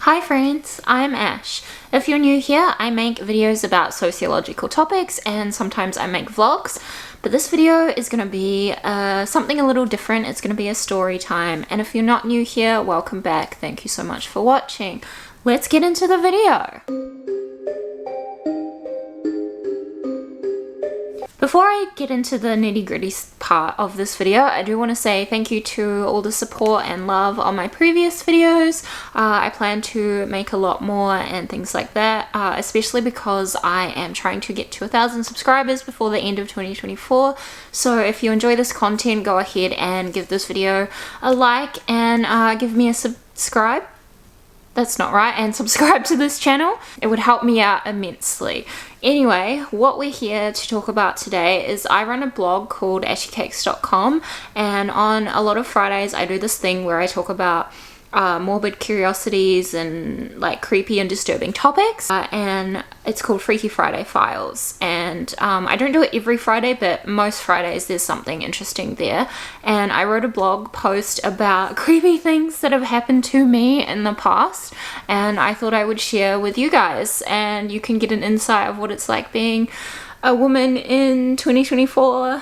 Hi friends, I'm Ash. If you're new here, I make videos about sociological topics and sometimes I make vlogs, but this video is going to be something a little different. It's going to be a story time, and if you're not new here, welcome back. Thank you so much for watching. Let's get into the video. Before I get into the nitty-gritty part of this video, I do want to say thank you to all the support and love on my previous videos. I plan to make a lot more and things like that, especially because I am trying to get to 1,000 subscribers before the end of 2024. So if you enjoy this content, go ahead and give this video a like and give me a subscribe. That's not right, and subscribe to this channel. It would help me out immensely. Anyway, what we're here to talk about today is I run a blog called ashycakes.com, and on a lot of Fridays I do this thing where I talk about morbid curiosities and like creepy and disturbing topics, and it's called Freaky Friday Files, and I don't do it every Friday, but most Fridays there's something interesting there. And I wrote a blog post about creepy things that have happened to me in the past, and I thought I would share with you guys, and you can get an insight of what it's like being a woman in 2024.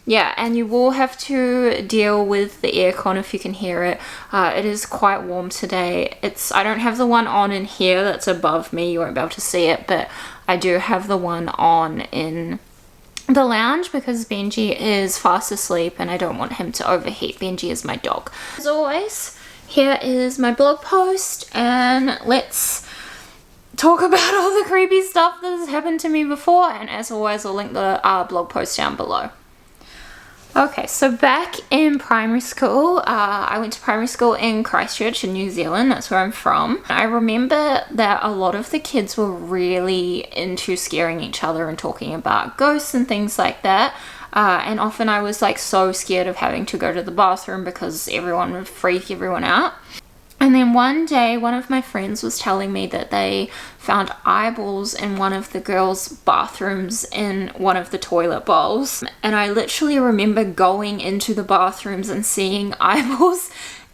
Yeah, and you will have to deal with the aircon if you can hear it. It is quite warm today. I don't have the one on in here that's above me. You won't be able to see it, but I do have the one on in the lounge because Benji is fast asleep and I don't want him to overheat. Benji is my dog. As always, here is my blog post, and let's talk about all the creepy stuff that has happened to me before, and as always I'll link the blog post down below. Okay, so back in primary school, I went to primary school in Christchurch in New Zealand. That's where I'm from. I remember that a lot of the kids were really into scaring each other and talking about ghosts and things like that. And often I was like so scared of having to go to the bathroom because everyone would freak everyone out. And then one day, one of my friends was telling me that they found eyeballs in one of the girls' bathrooms in one of the toilet bowls. And I literally remember going into the bathrooms and seeing eyeballs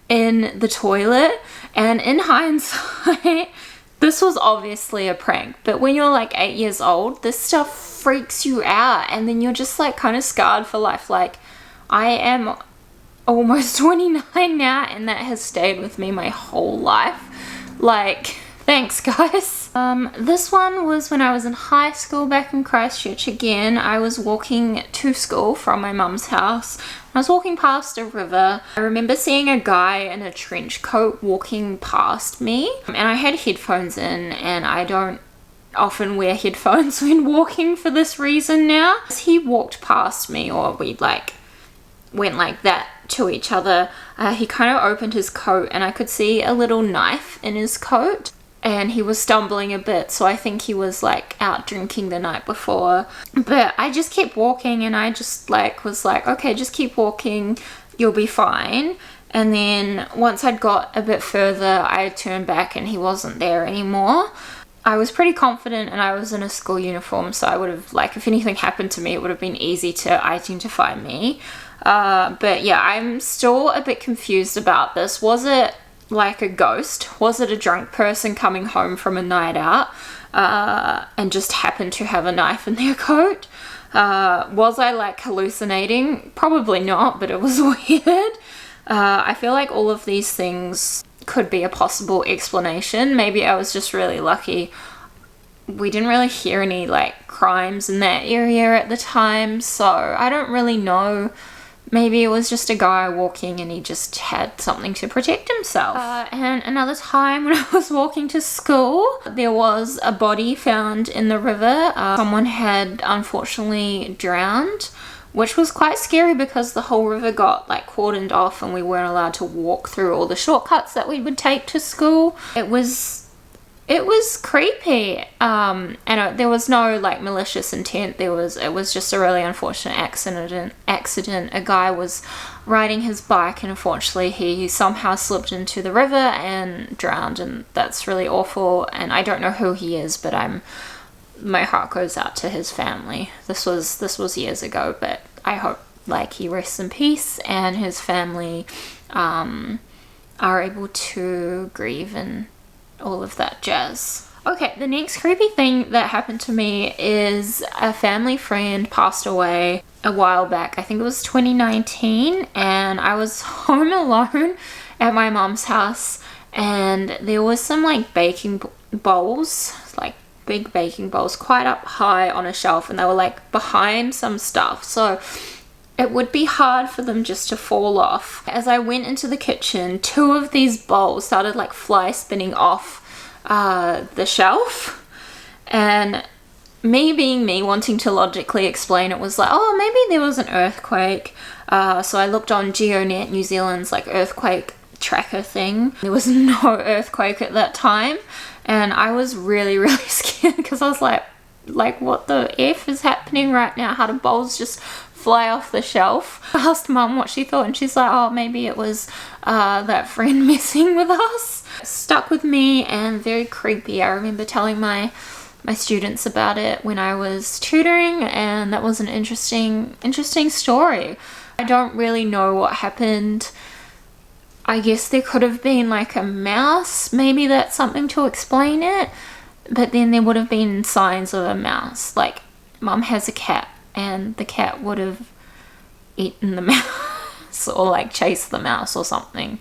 in the toilet. And in hindsight, this was obviously a prank. But when you're like 8 years old, this stuff freaks you out. And then you're just like kind of scarred for life. Like, I am almost 29 now, and that has stayed with me my whole life. Like, thanks guys. This one was when I was in high school back in Christchurch again. I was walking to school from my mum's house. I was walking past a river. I remember seeing a guy in a trench coat walking past me, and I had headphones in, and I don't often wear headphones when walking for this reason now. As he walked past me, or we like went like that to each other, he kind of opened his coat and I could see a little knife in his coat, and he was stumbling a bit, so I think he was like out drinking the night before. But I just kept walking, and I just like was like, okay, just keep walking, you'll be fine. And then once I'd got a bit further, I turned back and he wasn't there anymore. I was pretty confident, and I was in a school uniform, so I would have, like, if anything happened to me, it would have been easy to identify me. But yeah, I'm still a bit confused about this. Was it like a ghost? Was it a drunk person coming home from a night out and just happened to have a knife in their coat? Was I like hallucinating? Probably not, but it was weird. I feel like all of these things could be a possible explanation. Maybe I was just really lucky. We didn't really hear any like crimes in that area at the time, so I don't really know. Maybe it was just a guy walking and he just had something to protect himself. And another time when I was walking to school, there was a body found in the river. Someone had unfortunately drowned, which was quite scary because the whole river got like cordoned off and we weren't allowed to walk through all the shortcuts that we would take to school. It was creepy, and there was no like malicious intent. It was just a really unfortunate accident. A guy was riding his bike and unfortunately he somehow slipped into the river and drowned, and that's really awful, and I don't know who he is, but my heart goes out to his family. This was years ago, but I hope like he rests in peace and his family are able to grieve and all of that jazz. Okay, the next creepy thing that happened to me is a family friend passed away a while back. I think it was 2019, and I was home alone at my mom's house, and there was some like baking bowls, like big baking bowls, quite up high on a shelf, and they were like behind some stuff, so it would be hard for them just to fall off. As I went into the kitchen, 2 of these bowls started like fly spinning off the shelf, and me being me, wanting to logically explain it, was like, oh, maybe there was an earthquake. So I looked on GeoNet, New Zealand's like earthquake tracker thing. There was no earthquake at that time, and I was really scared because I was like what the F is happening right now? How do bowls just fly off the shelf? I asked Mum what she thought, and she's like, oh, maybe it was that friend messing with us. It stuck with me and very creepy. I remember telling my students about it when I was tutoring, and that was an interesting story. I don't really know what happened. I guess there could have been like a mouse. Maybe that's something to explain it. But then there would have been signs of a mouse. Like, Mum has a cat, and the cat would have eaten the mouse or like chased the mouse or something.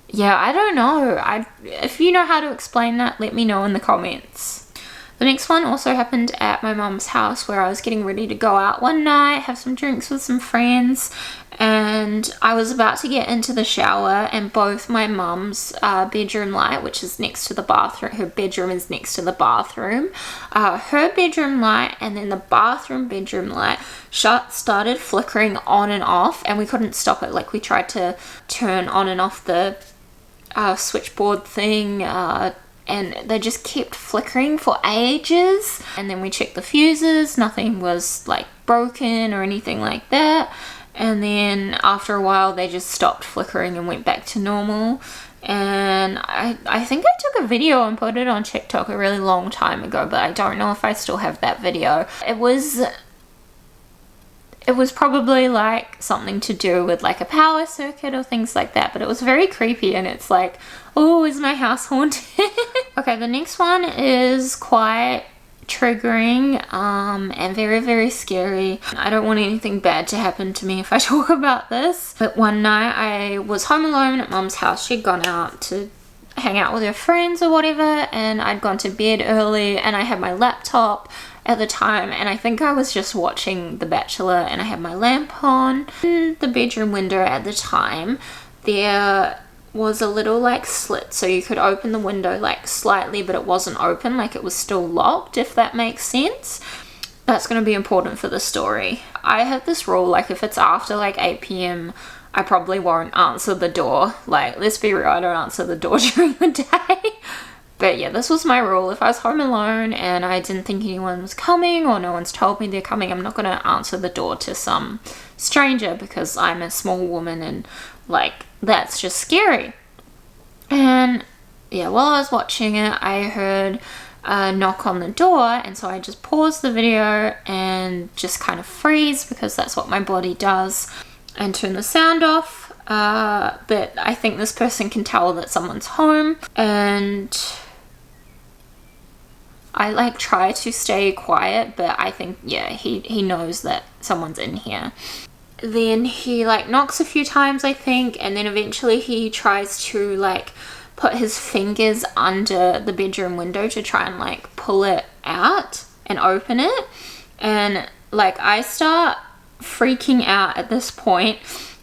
Yeah, I don't know. If you know how to explain that, let me know in the comments. The next one also happened at my mum's house, where I was getting ready to go out one night, have some drinks with some friends, and I was about to get into the shower, and both my mum's bedroom light, which is next to the bathroom, her bedroom is next to the bathroom, her bedroom light and then the bathroom bedroom light started flickering on and off, and we couldn't stop it. Like, we tried to turn on and off the switchboard thing, and they just kept flickering for ages. And then we checked the fuses, nothing was like broken or anything like that. And then after a while they just stopped flickering and went back to normal. And I think I took a video and put it on TikTok a really long time ago, but I don't know if I still have that video. It was probably like something to do with like a power circuit or things like that, but it was very creepy, and it's like, oh, is my house haunted? Okay, the next one is quite triggering and very scary. I don't want anything bad to happen to me if I talk about this, but one night I was home alone at Mum's house. She'd gone out to hang out with her friends or whatever, and I'd gone to bed early, and I had my laptop at the time, and I think I was just watching The Bachelor, and I had my lamp on. In the bedroom window at the time, there was a little like slit, so you could open the window like slightly, but it wasn't open, like it was still locked, if that makes sense. That's going to be important for the story. I have this rule, like if it's after like 8 p.m, I probably won't answer the door. Like, let's be real, I don't answer the door during the day. But yeah, this was my rule. If I was home alone and I didn't think anyone was coming, or no one's told me they're coming, I'm not going to answer the door to some stranger, because I'm a small woman and like, that's just scary. And yeah, while I was watching it, I heard a knock on the door, and so I just paused the video and just kind of freeze, because that's what my body does, and turn the sound off. But I think this person can tell that someone's home, and I like try to stay quiet, but I think, yeah, he knows that someone's in here. Then he like knocks a few times, I think, and then eventually he tries to like put his fingers under the bedroom window to try and like pull it out and open it. And like, I start freaking out at this point,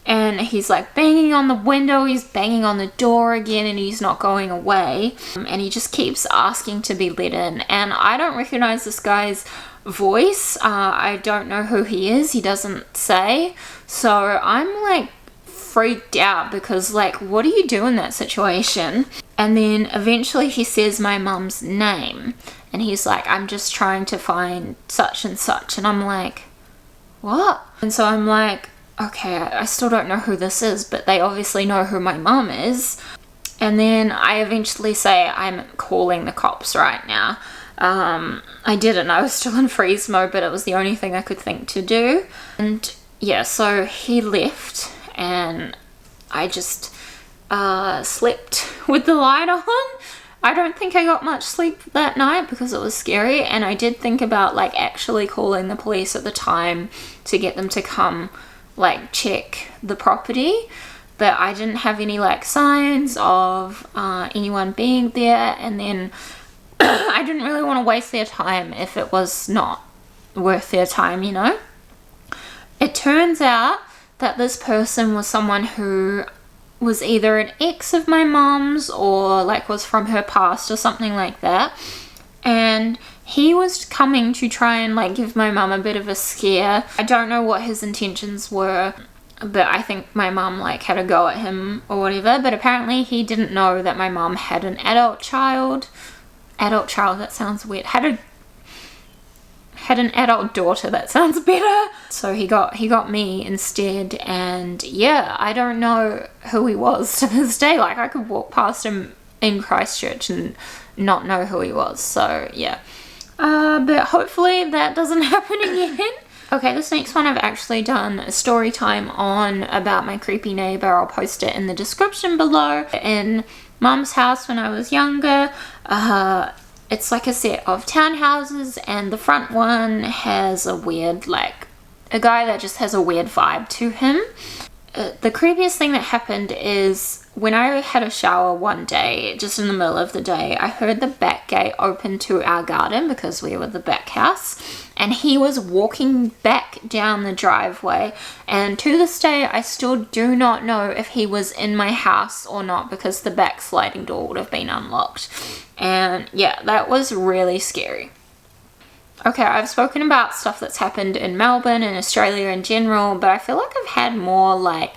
and he's like banging on the window, he's banging on the door again, and he's not going away, and he just keeps asking to be let in. And I don't recognize this guy's voice. I don't know who he is, he doesn't say, so I'm like freaked out, because like, what do you do in that situation? And then eventually he says my mum's name, and he's like, I'm just trying to find such and such, and I'm like, what? And so I'm like, okay, I still don't know who this is, but they obviously know who my mum is. And then I eventually say, I'm calling the cops right now. I didn't, I was still in freeze mode, but it was the only thing I could think to do. And yeah, so he left, and I just slept with the light on. I don't think I got much sleep that night because it was scary, and I did think about like actually calling the police at the time to get them to come like check the property, but I didn't have any like signs of anyone being there, and then I didn't really want to waste their time if it was not worth their time, you know. It turns out that this person was someone who was either an ex of my mom's or like was from her past or something like that, and he was coming to try and like give my mum a bit of a scare. I don't know what his intentions were, but I think my mum like had a go at him or whatever, but apparently he didn't know that my mum had an adult child, that sounds weird, had an adult daughter, that sounds better. So he got me instead, and yeah, I don't know who he was to this day. Like I could walk past him in Christchurch and not know who he was, so yeah. But hopefully that doesn't happen again. Okay, this next one I've actually done a story time on about my creepy neighbor. I'll post it in the description below. In Mum's house when I was younger, it's like a set of townhouses, and the front one has a weird, like, a guy that just has a weird vibe to him. The creepiest thing that happened is when I had a shower one day, just in the middle of the day, I heard the back gate open to our garden because we were the back house, and he was walking back down the driveway, and to this day I still do not know if he was in my house or not because the back sliding door would have been unlocked. And yeah, that was really scary. Okay, I've spoken about stuff that's happened in Melbourne and Australia in general, but I feel like I've had more like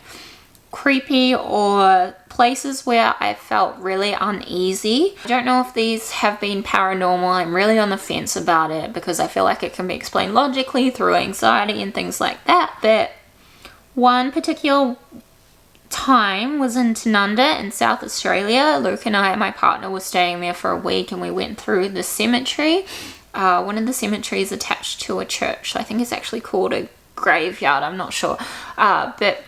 creepy or places where I felt really uneasy. I don't know if these have been paranormal. I'm really on the fence about it because I feel like it can be explained logically through anxiety and things like that. But one particular time was in Tanunda in South Australia. Luke and I, my partner, were staying there for a week, and we went through the cemetery. One of the cemeteries attached to a church. I think it's actually called a graveyard, I'm not sure. But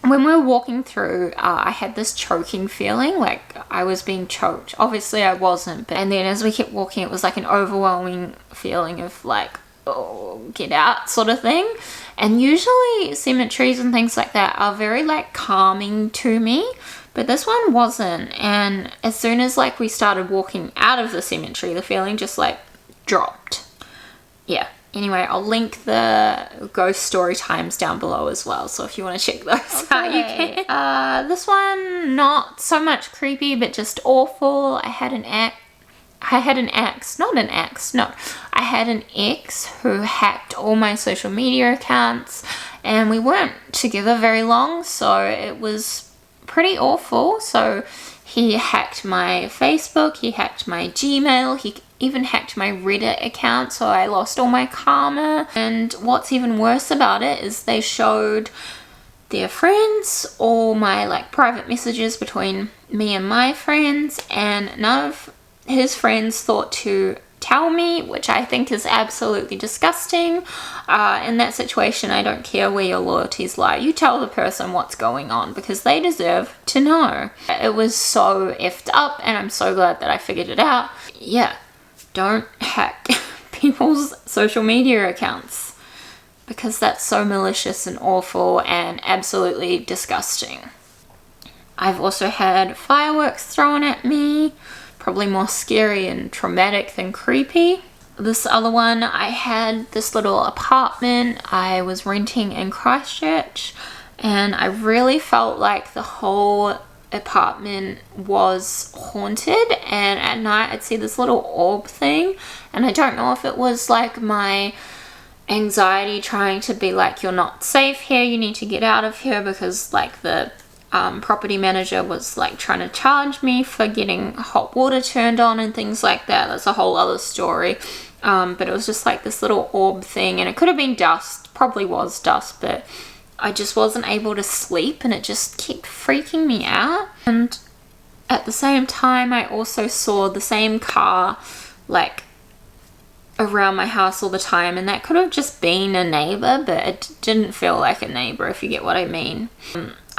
when we were walking through, I had this choking feeling, like I was being choked. Obviously I wasn't, and then as we kept walking, it was like an overwhelming feeling of like, oh, get out sort of thing. And usually cemeteries and things like that are very like calming to me, but this one wasn't. And as soon as like we started walking out of the cemetery, the feeling just like dropped. Yeah. Anyway, I'll link the ghost story times down below as well, so if you want to check those out, you can. This one, not so much creepy, but just awful. I had an ex who hacked all my social media accounts, and we weren't together very long, so it was pretty awful. So he hacked my Facebook, he hacked my Gmail, he even hacked my Reddit account, so I lost all my karma. And what's even worse about it is they showed their friends all my like private messages between me and my friends, and none of his friends thought to tell me, which I think is absolutely disgusting. In that situation, I don't care where your loyalties lie. You tell the person what's going on because they deserve to know. It was so effed up, and I'm so glad that I figured it out. Yeah. Don't hack people's social media accounts because that's so malicious and awful and absolutely disgusting. I've also had fireworks thrown at me, probably more scary and traumatic than creepy. This other one, I had this little apartment I was renting in Christchurch, and I really felt like the whole apartment was haunted, and at night I'd see this little orb thing, and I don't know if it was like my anxiety trying to be like, you're not safe here, you need to get out of here, because like the property manager was like trying to charge me for getting hot water turned on and things like that. That's a whole other story. But it was just like this little orb thing, and it could have been dust, probably was dust, but I just wasn't able to sleep, and it just kept freaking me out. And at the same time, I also saw the same car like around my house all the time, and that could have just been a neighbor, but it didn't feel like a neighbor, if you get what I mean.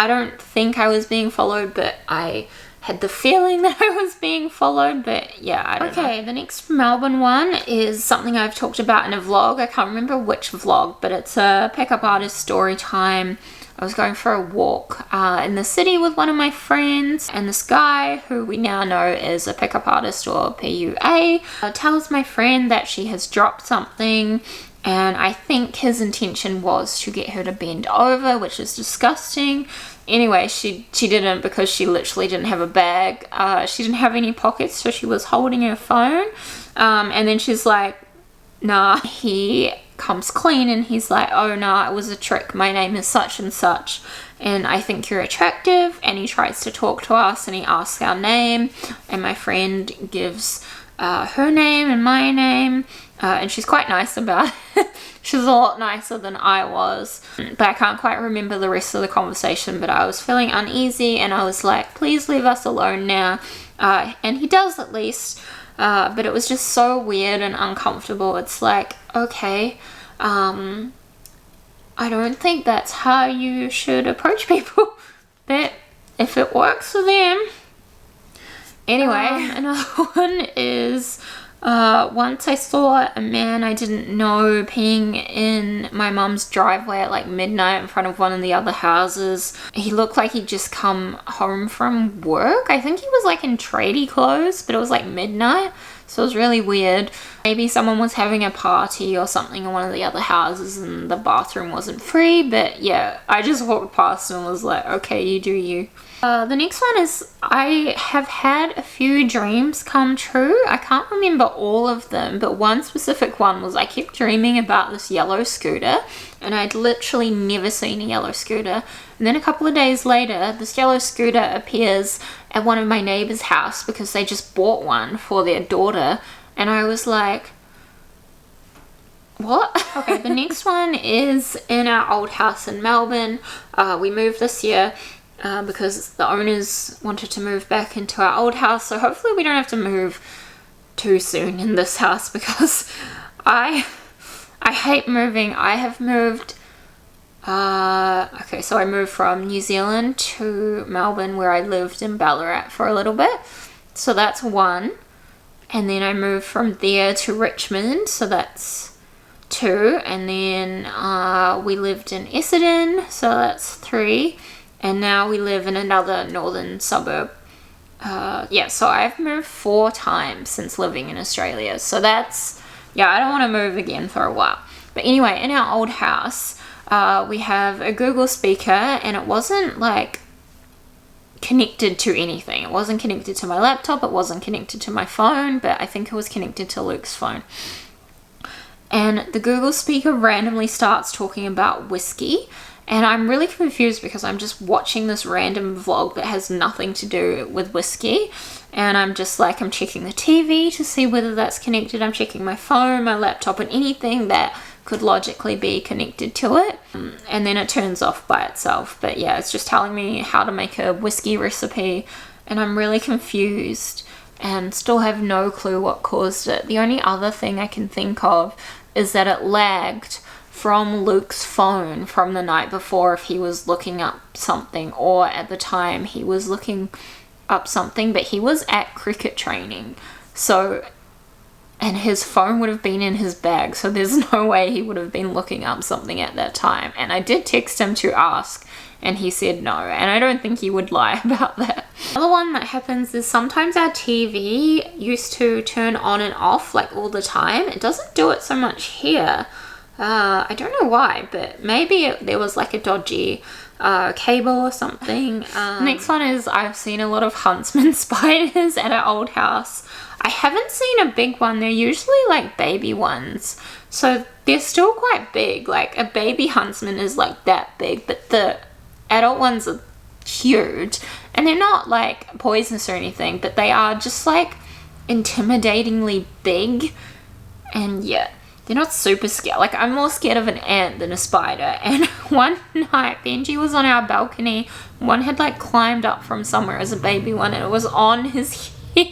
I don't think I was being followed, but I had the feeling that I was being followed, but yeah, I don't know. Okay, the next Melbourne one is something I've talked about in a vlog. I can't remember which vlog, but it's a pickup artist story time. I was going for a walk in the city with one of my friends, and this guy, who we now know is a pickup artist or PUA, tells my friend that she has dropped something, and I think his intention was to get her to bend over, which is disgusting. Anyway, she didn't, because she literally didn't have a bag. She didn't have any pockets, so she was holding her phone. And then she's like, nah. He comes clean and he's like, oh no, it was a trick. My name is such and such, and I think you're attractive. And he tries to talk to us and he asks our name, and my friend gives her name and my name. And she's quite nice about it. She's a lot nicer than I was. But I can't quite remember the rest of the conversation, but I was feeling uneasy and I was like, please leave us alone now. And he does, at least. But it was just so weird and uncomfortable. It's like, okay, I don't think that's how you should approach people. But if it works for them. Anyway, another one is... once I saw a man I didn't know peeing in my mum's driveway at like midnight in front of one of the other houses. He looked like he'd just come home from work. I think he was like in tradie clothes, but it was like midnight, so it was really weird. Maybe someone was having a party or something in one of the other houses and the bathroom wasn't free, but yeah, I just walked past and was like, okay, you do you. The next one is, I have had a few dreams come true. I can't remember all of them, but one specific one was I kept dreaming about this yellow scooter, and I'd literally never seen a yellow scooter. And then a couple of days later, this yellow scooter appears at one of my neighbor's house because they just bought one for their daughter, and I was like, what? Okay, the next one is in our old house in Melbourne. We moved this year. Because the owners wanted to move back into our old house, so hopefully we don't have to move too soon in this house, because I hate moving. I have moved, okay, so I moved from New Zealand to Melbourne, where I lived in Ballarat for a little bit, so that's one, and then I moved from there to Richmond, so that's two, and then we lived in Essendon, so that's three. And now we live in another northern suburb. Yeah, so I've moved 4 times since living in Australia. So that's, yeah, I don't want to move again for a while. But anyway, in our old house, we have a Google speaker, and it wasn't like connected to anything. It wasn't connected to my laptop. It wasn't connected to my phone, but I think it was connected to Luke's phone. And the Google speaker randomly starts talking about whiskey. And I'm really confused because I'm just watching this random vlog that has nothing to do with whiskey. And I'm just like, I'm checking the TV to see whether that's connected. I'm checking my phone, my laptop, and anything that could logically be connected to it. And then it turns off by itself. But yeah, it's just telling me how to make a whiskey recipe. And I'm really confused and still have no clue what caused it. The only other thing I can think of is that it lagged from Luke's phone from the night before if he was looking up something, or at the time he was looking up something, but he was at cricket training, so, and his phone would have been in his bag, so there's no way he would have been looking up something at that time. And I did text him to ask, and he said no, and I don't think he would lie about that. Another one that happens is sometimes our TV used to turn on and off like all the time. It doesn't do it so much here. I don't know why, but maybe there was like a dodgy cable or something. Next one is, I've seen a lot of huntsman spiders at our old house. I haven't seen a big one. They're usually like baby ones, so they're still quite big. Like a baby huntsman is like that big, but the adult ones are huge, and they're not like poisonous or anything, but they are just like intimidatingly big. And yeah, they're not super scared. Like, I'm more scared of an ant than a spider. And one night, Benji was on our balcony. One had like climbed up from somewhere as a baby one, and it was on his head.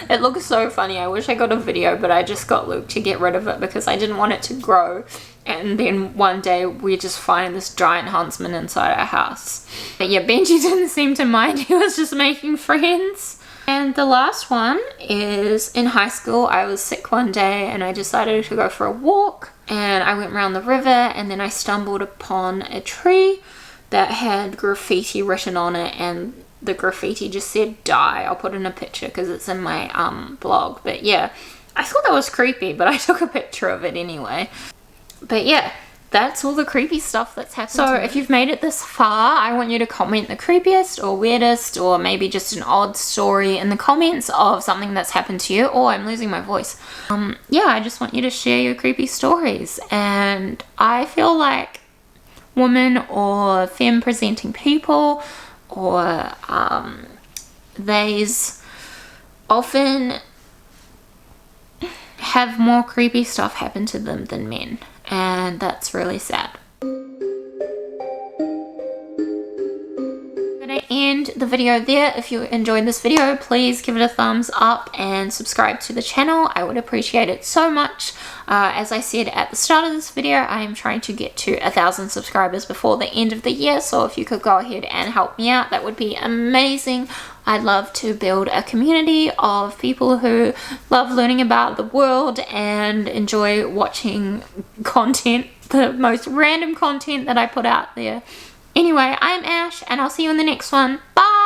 It looks so funny. I wish I got a video, but I just got Luke to get rid of it because I didn't want it to grow And then one day we just find this giant huntsman inside our house. But yeah, Benji didn't seem to mind. He was just making friends. And the last one is in high school. I was sick one day and I decided to go for a walk. And I went around the river and then I stumbled upon a tree that had graffiti written on it, and the graffiti just said die. I'll put in a picture because it's in my blog. But yeah, I thought that was creepy, but I took a picture of it anyway. But yeah, that's all the creepy stuff that's happened. So if you've made it this far, I want you to comment the creepiest or weirdest or maybe just an odd story in the comments of something that's happened to you. Oh, I'm losing my voice. Yeah, I just want you to share your creepy stories. And I feel like women or femme presenting people or theys often have more creepy stuff happen to them than men, and that's really sad. I'm gonna end the video there. If you enjoyed this video, please give it a thumbs up and subscribe to the channel. I would appreciate it so much. As I said at the start of this video, I am trying to get to 1,000 subscribers before the end of the year, so if you could go ahead and help me out, that would be amazing. I'd love to build a community of people who love learning about the world and enjoy watching content, the most random content that I put out there. Anyway, I'm Ash and I'll see you in the next one. Bye!